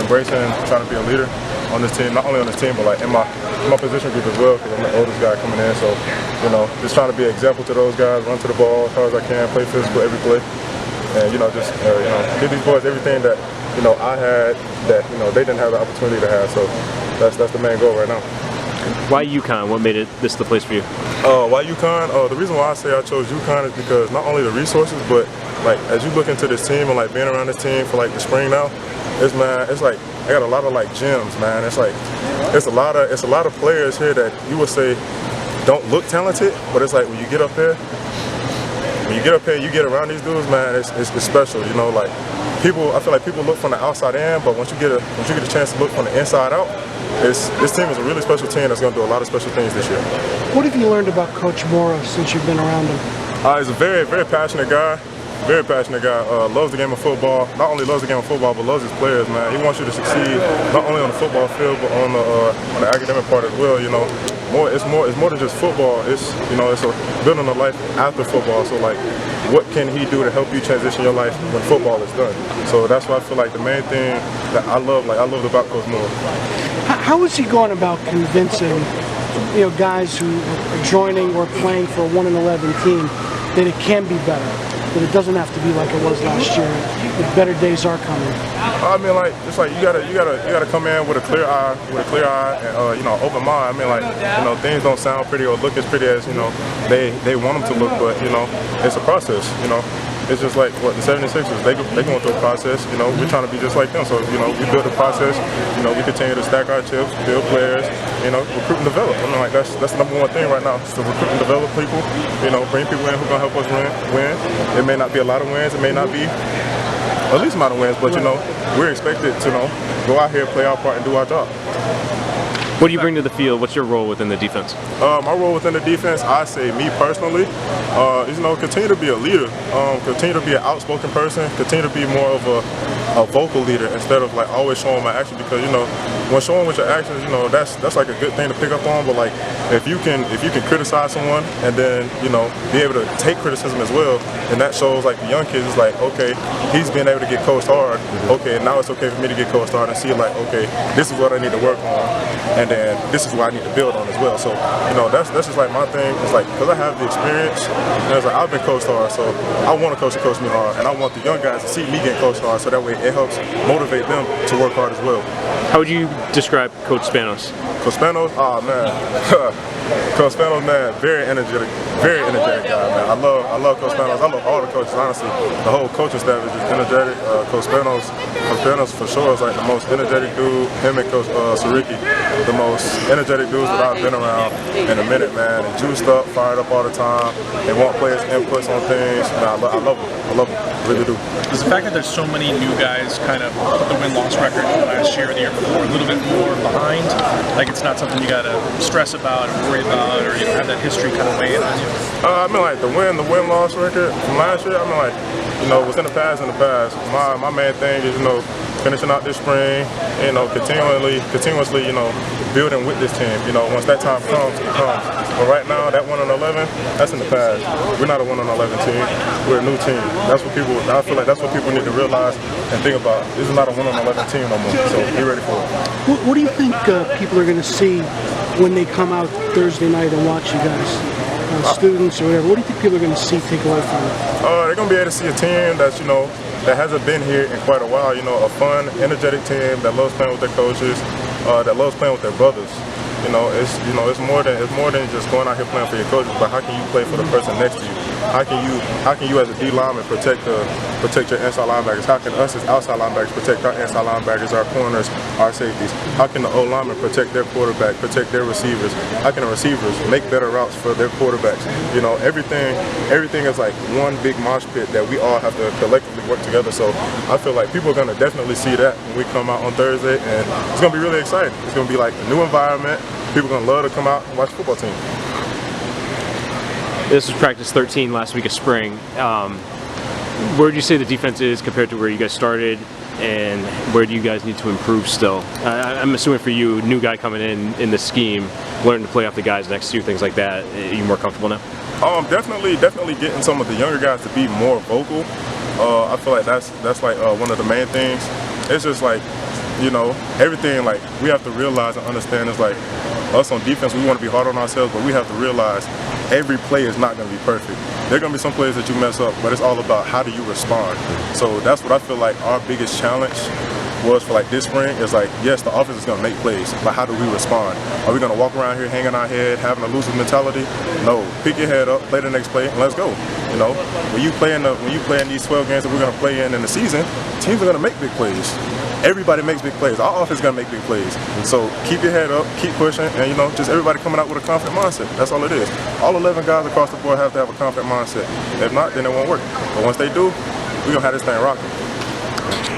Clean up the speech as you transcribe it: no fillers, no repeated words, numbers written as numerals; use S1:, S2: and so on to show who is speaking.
S1: embracing trying to be a leader on this team, not only on this team, but like in my position group as well, because I'm the oldest guy coming in. So, you know, just trying to be an example to those guys, run to the ball as hard as I can, play physical every play, and you know, just give these boys everything that I had that they didn't have the opportunity to have. So that's the main goal right now.
S2: Why UConn? What made this the place for you?
S1: Why UConn? The reason why I say I chose UConn is because not only the resources, but like as you look into this team and like being around this team for like the spring now, it's like I got a lot of like gems, man. It's like it's a lot of players here that you would say don't look talented, but it's like when you get up here, you get around these dudes, man. It's special, you know. Like I feel like people look from the outside in, but once you get a chance to look from the inside out, this team is a really special team that's going to do a lot of special things this year.
S3: What have you learned about Coach Mora since you've been around him?
S1: He's a very, very passionate guy. Very passionate guy. Loves the game of football. Not only loves the game of football, but loves his players, man. He wants you to succeed not only on the football field, but on the academic part as well. You know, it's more than just football. It's it's a building a life after football. So like, what can he do to help you transition your life when football is done? So that's why I feel like the main thing that I love about Coach Mora.
S3: How is he going about convincing guys who are joining or playing for a 1-11 team that it can be better? That it doesn't have to be like it was last year. That better days are coming.
S1: I mean, like it's like you gotta come in with a clear eye, and open mind. I mean, like things don't sound pretty or look as pretty as they want them to look, but it's a process. It's just like the 76ers. They going through a process. We're trying to be just like them. So we build a process. We continue to stack our chips, build players. Recruit and develop. I mean, like that's the number one thing right now. Is to recruit and develop people. Bring people in who gonna help us win. It may not be a lot of wins. It may not be a least amount of wins, but we're expected to go out here, play our part, and do our job.
S2: What do you bring to the field? What's your role within the defense?
S1: My role within the defense, I say me personally, is continue to be a leader, continue to be an outspoken person, continue to be more of a vocal leader instead of like always showing my action, because when showing with your actions, that's like a good thing to pick up on. But like if you can criticize someone and then be able to take criticism as well, and that shows like the young kids is like, okay, he's been able to get coached hard. Okay, now it's okay for me to get coached hard and see like, okay, this is what I need to work on, and then this is what I need to build on as well. So that's just like my thing. It's like because I have the experience, and it's like I've been coached hard, so I want a coach to coach me hard, and I want the young guys to see me get coached hard, so that way it helps motivate them to work hard as well.
S2: How would you describe Coach Spanos?
S1: Coach Spanos, oh man, Coach Spanos, man, very energetic guy, man. I love Coach Spanos. I love all the coaches, honestly. The whole coaching staff is just energetic. Coach Spanos for sure is like the most energetic dude. Him and Coach Sariki, the most energetic dudes that I've been around in a minute, man. And juiced up, fired up all the time. They want players' inputs on things. Man, I love them. I love them. I really do.
S4: Is the fact that there's so many new guys kind of put the win-loss record last year or the year before a little bit more behind? Like it's not something you got to stress about or worry about, or have that history kind of weigh in on you?
S1: I mean, like the win-loss record from last year. I mean, like what's in the past. My main thing is finishing out this spring, continuously, building with this team. Once that time comes, it comes. But right now, that 1-11, that's in the past. We're not a 1-11 team. We're a new team. I feel like that's what people need to realize and think about. This is not a 1-11 team no more. So be ready for it.
S3: What do you think people are going to see when they come out Thursday night and watch you guys? Students or whatever. What do you think people are going to see, take away from it?
S1: They're going to be able to see a team that's that hasn't been here in quite a while. A fun, energetic team that loves playing with their coaches, that loves playing with their brothers. It's more than just going out here playing for your coaches, but how can you play for the person next to you? How can you as a D lineman protect your inside linebackers? How can us as outside linebackers protect our inside linebackers, our corners, our safeties? How can the O linemen protect their quarterback, protect their receivers? How can the receivers make better routes for their quarterbacks? Everything is like one big mosh pit that we all have to collectively work together. So I feel like people are going to definitely see that when we come out on Thursday, and it's going to be really exciting. It's going to be like a new environment. People are going to love to come out and watch the football team.
S2: This was practice 13 last week of spring. Where do you say the defense is compared to where you guys started, and where do you guys need to improve still? I'm assuming for you, new guy coming in the scheme, learning to play off the guys next to you, things like that. Are you more comfortable now?
S1: Definitely getting some of the younger guys to be more vocal. I feel like that's like one of the main things. It's just like you know, everything, like, we have to realize and understand is, like, us on defense, we want to be hard on ourselves, but we have to realize every play is not going to be perfect. There are going to be some plays that you mess up, but it's all about how do you respond. So that's what I feel like our biggest challenge was for like this spring is like, yes, the offense is going to make plays, but how do we respond? Are we going to walk around here hanging our head, having a losing mentality? No. Pick your head up, play the next play, and let's go. You know, when you play in these 12 games that we're going to play in the season, teams are going to make big plays. Everybody makes big plays. Our offense is going to make big plays. So keep your head up, keep pushing, and, you know, just everybody coming out with a confident mindset. That's all it is. All 11 guys across the board have to have a confident mindset. If not, then it won't work. But once they do, we're going to have this thing rocking.